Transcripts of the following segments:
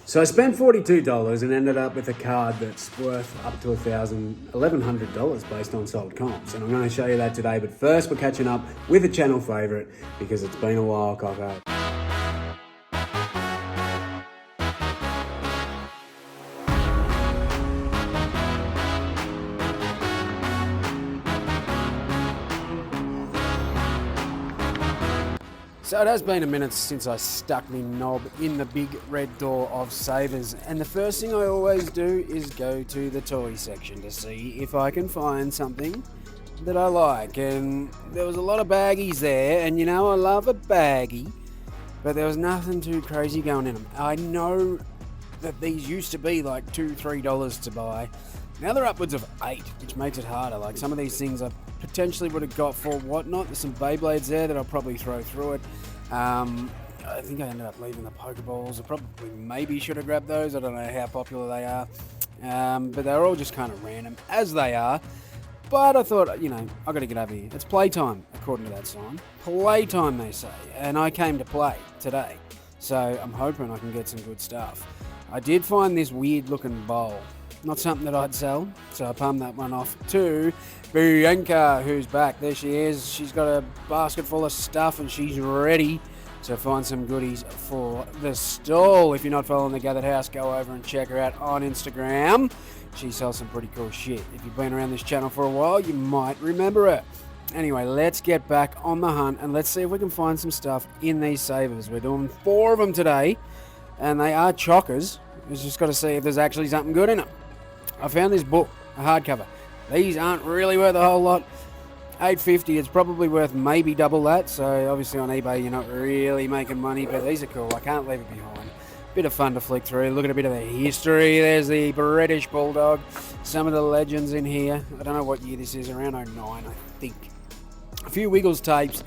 So I spent $42 and ended up with a card that's worth up to $1,100 based on sold comps. And I'm going to show you that today. But first, we're catching up with a channel favourite because it's been a while, Coco. So it has been a minute since I stuck my knob in the big red door of Savers, and the first thing I always do is go to the toy section to see if I can find something that I like. And there was a lot of baggies there, and you know I love a baggie, but there was nothing too crazy going in them. I know that these used to be like $2-3 to buy. Now they're upwards of $8, which makes it harder. Like some of these things I potentially would have got for whatnot. There's some Beyblades there that I'll probably throw through it. I think I ended up leaving the Pokeballs. I probably maybe should have grabbed those. I don't know how popular they are. But they're all just kind of random, as they are. But I thought, you know, I've got to get over here. It's playtime, according to that sign. Playtime, they say. And I came to play today. So I'm hoping I can get some good stuff. I did find this weird-looking bowl. Not something that I'd sell, so I palmed that one off to Bianca, who's back. There she is. She's got a basket full of stuff and she's ready to find some goodies for the stall. If you're not following The Gathered House, go over and check her out on Instagram. She sells some pretty cool shit. If you've been around this channel for a while, you might remember her. Anyway, let's get back on the hunt and let's see if we can find some stuff in these savers. We're doing 4 of them today, and they are chockers. We've just got to see if there's actually something good in them. I found this book, a hardcover. These aren't really worth a whole lot. $8.50, it's probably worth maybe double that. So obviously on eBay you're not really making money, but these are cool. I can't leave it behind. Bit of fun to flick through. Look at a bit of the history. There's the British Bulldog. Some of the legends in here. I don't know what year this is, around 09 I think. A few Wiggles tapes.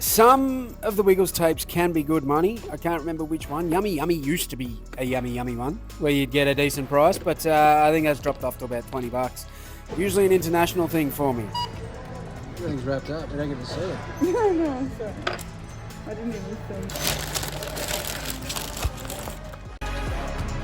Some of the Wiggles tapes can be good money. I can't remember which one. Yummy Yummy used to be a Yummy Yummy one where you'd get a decent price, but I think that's dropped off to about $20. Usually an international thing for me. Everything's wrapped up. We don't get to see it. No, I'm sorry. I didn't even think.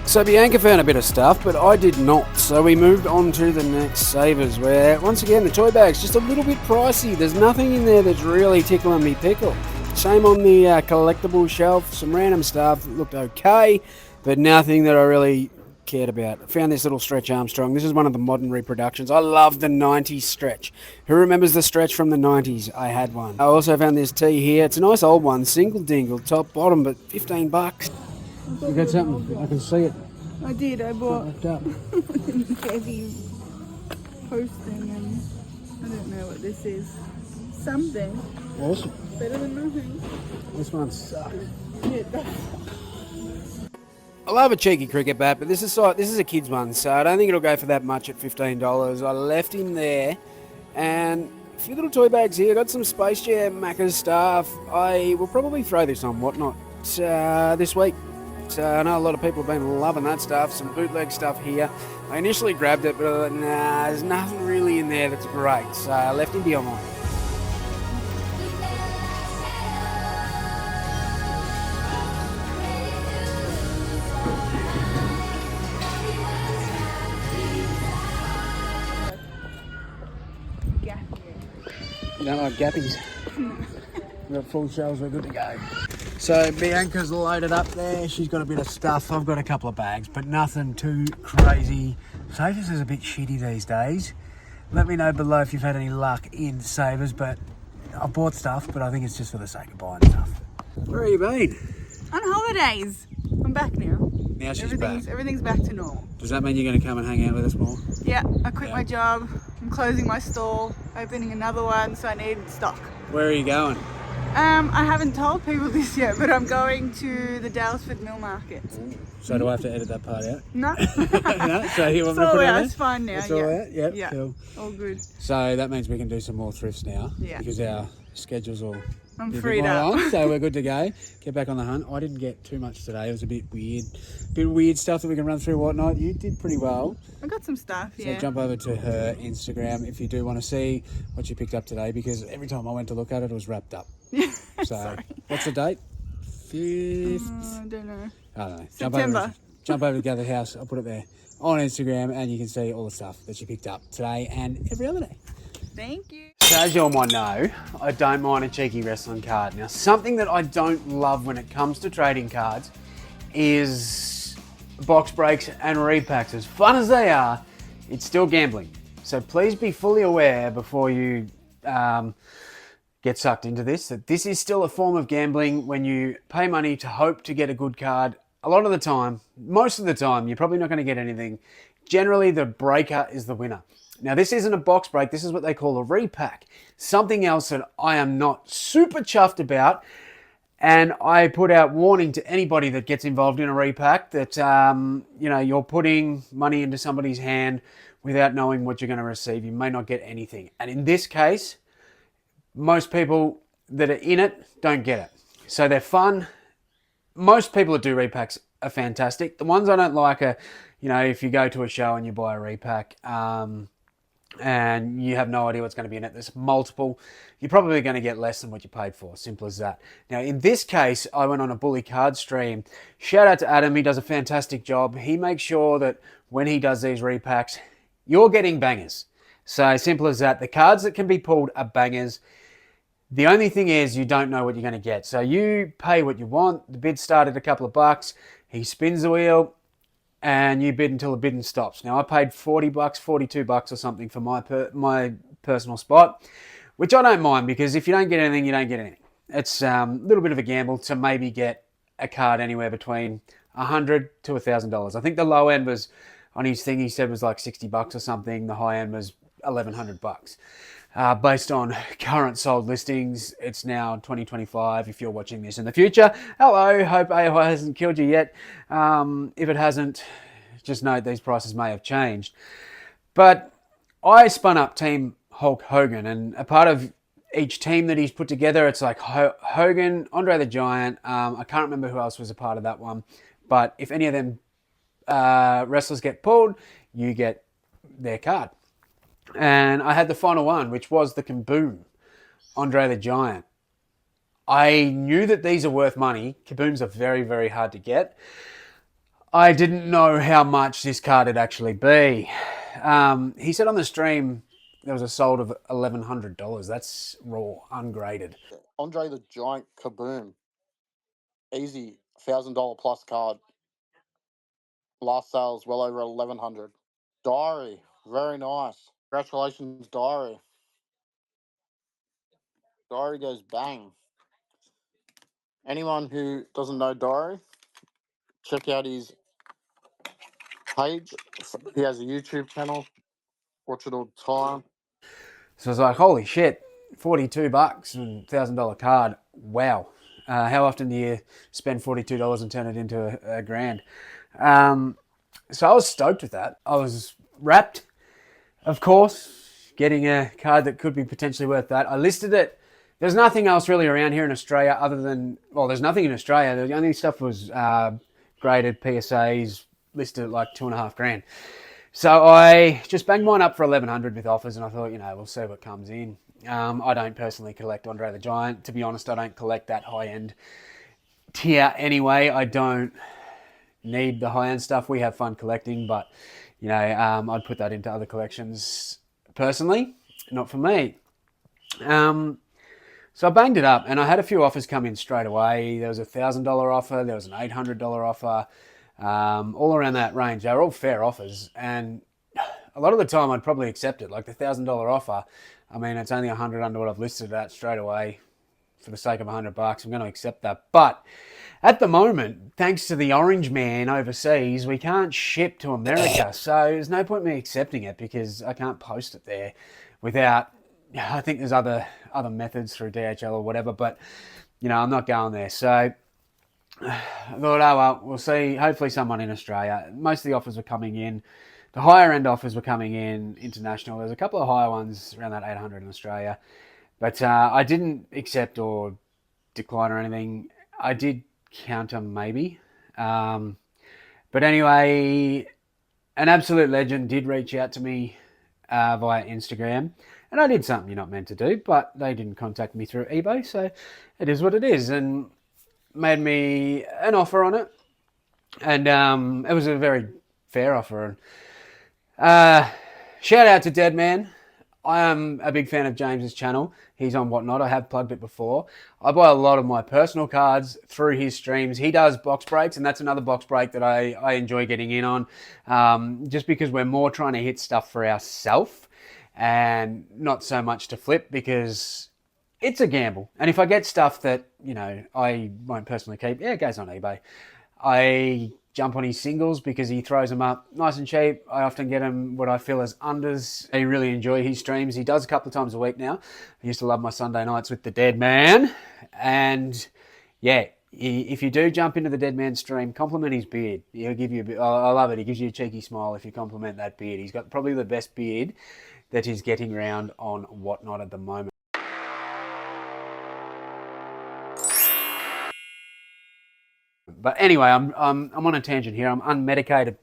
So Bianca found a bit of stuff, but I did not. So we moved on to the next savers, where once again the toy bag's just a little bit pricey. There's nothing in there that's really tickling me pickle. Same on the collectible shelf. Some random stuff looked okay, but nothing that I really cared about. I found this little Stretch Armstrong. This is one of the modern reproductions. I love the 90s Stretch. Who remembers the Stretch from the 90s? I had one. I also found this tee here. It's a nice old one, single dingle, top bottom, but $15. You got something? I can see it. I did. I bought up. heavy posting, and I don't know what this is. Something. Awesome. Better than nothing. This one sucks. Yeah, it does. I love a cheeky cricket bat, but this is a kid's one, so I don't think it'll go for that much at $15. I left him there, and a few little toy bags here. Got some Space Jam Macca's stuff. I will probably throw this on Whatnot this week. So I know a lot of people have been loving that stuff. Some bootleg stuff here. I initially grabbed it, but I thought, nah, there's nothing really in there that's great. So I left him behind. You don't like gappies? We've got full shelves, we're good to go. So Bianca's loaded up there. She's got a bit of stuff. I've got a couple of bags, but nothing too crazy. Savers is a bit shitty these days. Let me know below if you've had any luck in Savers, but I've bought stuff, but I think it's just for the sake of buying stuff. Where have you been? On holidays. I'm back now. Now she's back. Everything's back to normal. Does that mean you're going to come and hang out with us more? Yeah, I quit my job. I'm closing my stall, opening another one, so I need stock. Where are you going? I haven't told people this yet, but I'm going to the Dalesford Mill Market. So do I have to edit that part out? No. No? So you want me to put it in? It's fine now. It's all out? Yep, yeah. Cool. All good. So that means we can do some more thrifts now. Yeah. Because our schedule's all I'm freed up. on, so we're good to go. Get back on the hunt. I didn't get too much today. It was a bit weird stuff that we can run through Whatnot. You did pretty well. I got some stuff, yeah. So jump over to her Instagram if you do want to see what she picked up today, because every time I went to look at it, it was wrapped up. So Sorry. what's the date? 5th? I don't know. I don't know. September. Jump over to Gathered House. I'll put it there on Instagram, and you can see all the stuff that she picked up today and every other day. Thank you. So as you all might know, I don't mind a cheeky wrestling card. Now, something that I don't love when it comes to trading cards is box breaks and repacks. As fun as they are, it's still gambling. So please be fully aware before you get sucked into this, that this is still a form of gambling when you pay money to hope to get a good card. A lot of the time, most of the time, you're probably not going to get anything. Generally, the breaker is the winner. Now, this isn't a box break. This is what they call a repack. Something else that I am not super chuffed about. And I put out warning to anybody that gets involved in a repack that, you're putting money into somebody's hand without knowing what you're going to receive. You may not get anything. And in this case, most people that are in it don't get it. So they're fun. Most people that do repacks are fantastic. The ones I don't like are, if you go to a show and you buy a repack and you have no idea what's going to be in it, there's multiple, you're probably going to get less than what you paid for. Simple as that. Now, in this case, I went on a bully card stream. Shout out to Adam. He does a fantastic job. He makes sure that when he does these repacks, you're getting bangers. So simple as that. The cards that can be pulled are bangers. The only thing is you don't know what you're going to get. So you pay what you want. The bid started a couple of bucks. He spins the wheel and you bid until the bidding stops. Now I paid $40, $42 or something for my personal spot, which I don't mind because if you don't get anything, you don't get anything. It's a little bit of a gamble to maybe get a card anywhere between $100 to $1,000. I think the low end was, on his thing, he said was like $60 or something. The high end was $1,100. Based on current sold listings, it's now 2025 if you're watching this in the future. Hello, hope AI hasn't killed you yet. If it hasn't, just note these prices may have changed. But I spun up Team Hulk Hogan, and a part of each team that he's put together, it's like Hogan, Andre the Giant, I can't remember who else was a part of that one, but if any of them wrestlers get pulled, you get their card. And I had the final one, which was the Kaboom, Andre the Giant. I knew that these are worth money. Kabooms are very, very hard to get. I didn't know how much this card would actually be. He said on the stream there was a sold of $1,100. That's raw, ungraded. Andre the Giant Kaboom. Easy, $1,000 plus card. Last sales well over 1,100. Diary, very nice. Congratulations, Diary. Diary goes bang. Anyone who doesn't know Diary, check out his page. He has a YouTube channel. Watch it all the time. So I was like, holy shit, $42 and $1,000 card. Wow. How often do you spend $42 and turn it into a grand? So I was stoked with that. I was wrapped, of course, getting a card that could be potentially worth that. I listed it. There's nothing else really around here in Australia other than, well, there's nothing in Australia. The only stuff was graded PSAs listed at like $2,500. So I just banged mine up for $1,100 with offers, and I thought, we'll see what comes in. I don't personally collect Andre the Giant. To be honest, I don't collect that high-end tier anyway. I don't need the high-end stuff. We have fun collecting, but, I'd put that into other collections personally, not for me. So I banged it up, and I had a few offers come in straight away. There was a $1,000 offer. There was an $800 offer. All around that range. They were all fair offers, and a lot of the time I'd probably accept it. Like the $1,000 offer, I mean, it's only $100 under what I've listed at straight away. For the sake of $100, I'm going to accept that. But at the moment, thanks to the Orange Man overseas, we can't ship to America, so there's no point in me accepting it because I can't post it there without. I think there's other methods through DHL or whatever, but I'm not going there. So I thought, oh well, we'll see. Hopefully someone in Australia. Most of the offers were coming in. The higher end offers were coming in international. There's a couple of higher ones around that 800 in Australia. But I didn't accept or decline or anything. I did counter maybe. But anyway, an absolute legend did reach out to me via Instagram. And I did something you're not meant to do, but they didn't contact me through eBay. So it is what it is. And made me an offer on it. And it was a very fair offer. Shout out to Dead Man. I am a big fan of James's channel. He's on Whatnot. I have plugged it before. I buy a lot of my personal cards through his streams. He does box breaks, and that's another box break that I enjoy getting in on, just because we're more trying to hit stuff for ourselves and not so much to flip, because it's a gamble. And if I get stuff that, I won't personally keep, it goes on eBay. I jump on his singles because he throws them up nice and cheap. I often get him what I feel as unders. I really enjoy his streams. He does a couple of times a week now. I used to love my Sunday nights with the Dead Man. And yeah, if you do jump into the Dead Man stream, compliment his beard. He'll give you a bit. I love it. He gives you a cheeky smile if you compliment that beard. He's got probably the best beard that is getting around on Whatnot at the moment. But anyway, I'm on a tangent here. I'm unmedicated.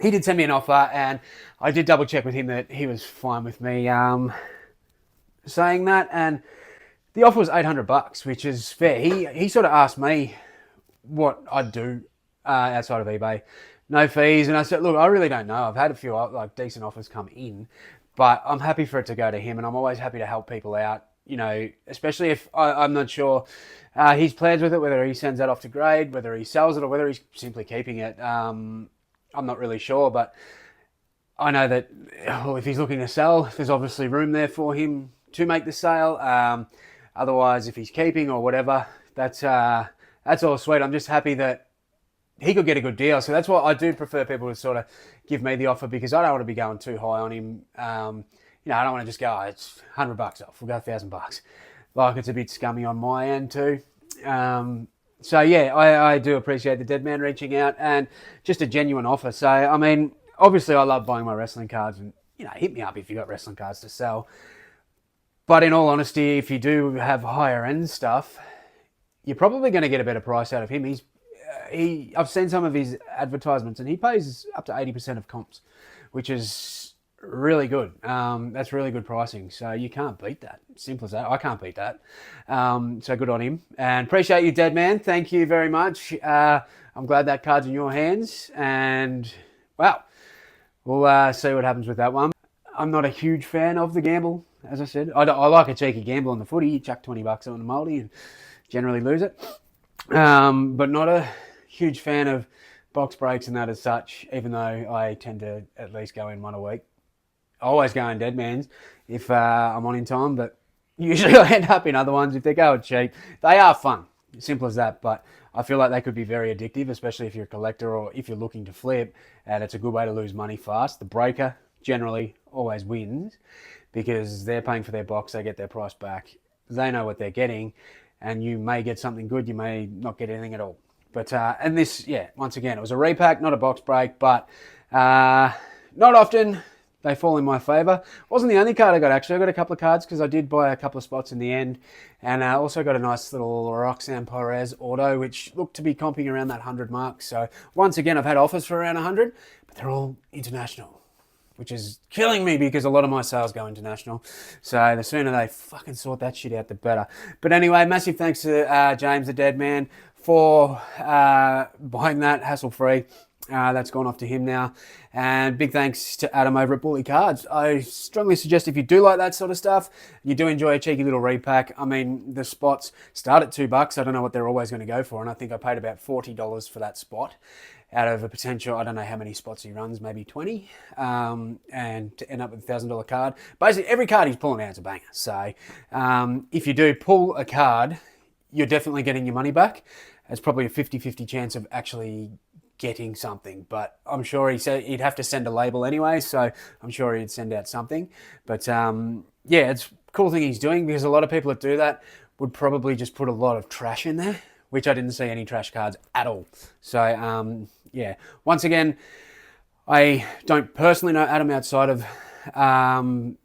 He did send me an offer, and I did double check with him that he was fine with me saying that. And the offer was $800, which is fair. He sort of asked me what I'd do outside of eBay, no fees, and I said, look, I really don't know. I've had a few decent offers come in, but I'm happy for it to go to him, and I'm always happy to help people out. Especially if I'm not sure his plans with it, whether he sends that off to grade, whether he sells it, or whether he's simply keeping it. I'm not really sure, but I know that if he's looking to sell, there's obviously room there for him to make the sale. Otherwise, if he's keeping or whatever, that's all sweet. I'm just happy that he could get a good deal. So that's why I do prefer people to sort of give me the offer, because I don't want to be going too high on him. I don't want to just go, it's $100 off. We'll go $1,000. Like, it's a bit scummy on my end too. So yeah, I do appreciate the Dead Man reaching out, and just a genuine offer. So, I mean, obviously I love buying my wrestling cards, and, hit me up if you got wrestling cards to sell. But in all honesty, if you do have higher end stuff, you're probably going to get a better price out of him. I've seen some of his advertisements, and he pays up to 80% of comps, which is really good. That's really good pricing. So you can't beat that. Simple as that. I can't beat that. So good on him. And appreciate you, Dead Man. Thank you very much. I'm glad that card's in your hands. And, well, we'll see what happens with that one. I'm not a huge fan of the gamble, as I said. I like a cheeky gamble on the footy. You chuck $20 on the multi and generally lose it. But not a huge fan of box breaks and that as such, even though I tend to at least go in one a week. I always go in Dead Man's if I'm on in time, but usually I end up in other ones if they're going cheap. They are fun, simple as that, but I feel like they could be very addictive, especially if you're a collector or if you're looking to flip, and it's a good way to lose money fast. The breaker generally always wins because they're paying for their box, they get their price back, they know what they're getting, and you may get something good, you may not get anything at all. But, and this, yeah, once again, it was a repack, not a box break, but not often they fall in my favour. Wasn't the only card I got, actually. I got a couple of cards because I did buy a couple of spots in the end. And I also got a nice little Roxanne Perez auto, which looked to be comping around that 100 mark. So once again, I've had offers for around 100, but they're all international, which is killing me because a lot of my sales go international. So the sooner they fucking sort that shit out, the better. But anyway, massive thanks to James the Dead Man for buying that hassle-free. That's gone off to him now. And big thanks to Adam over at Bully Cards. I strongly suggest if you do like that sort of stuff, you do enjoy a cheeky little repack. I mean, the spots start at $2. I don't know what they're always going to go for, and I think I paid about $40 for that spot out of a potential, I don't know how many spots he runs, maybe 20, and to end up with a $1,000 card. Basically, every card he's pulling out is a banger. So if you do pull a card, you're definitely getting your money back. There's probably a 50-50 chance of actually getting something, but I'm sure he said he'd have to send a label anyway, so I'm sure he'd send out something. But yeah, it's a cool thing he's doing, because a lot of people that do that would probably just put a lot of trash in there, which I didn't see any trash cards at all. So yeah, once again, I don't personally know Adam outside of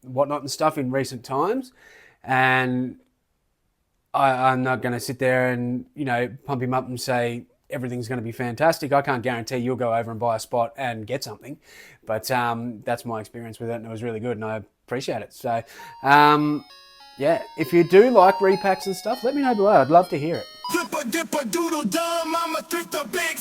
Whatnot and stuff in recent times, and I'm not going to sit there and, pump him up and say everything's going to be fantastic. I can't guarantee you'll go over and buy a spot and get something, but that's my experience with it, and it was really good, and I appreciate it. So, yeah, if you do like repacks and stuff, let me know below. I'd love to hear it. Dipper, dipper, doodle, dumb, I'ma drink the big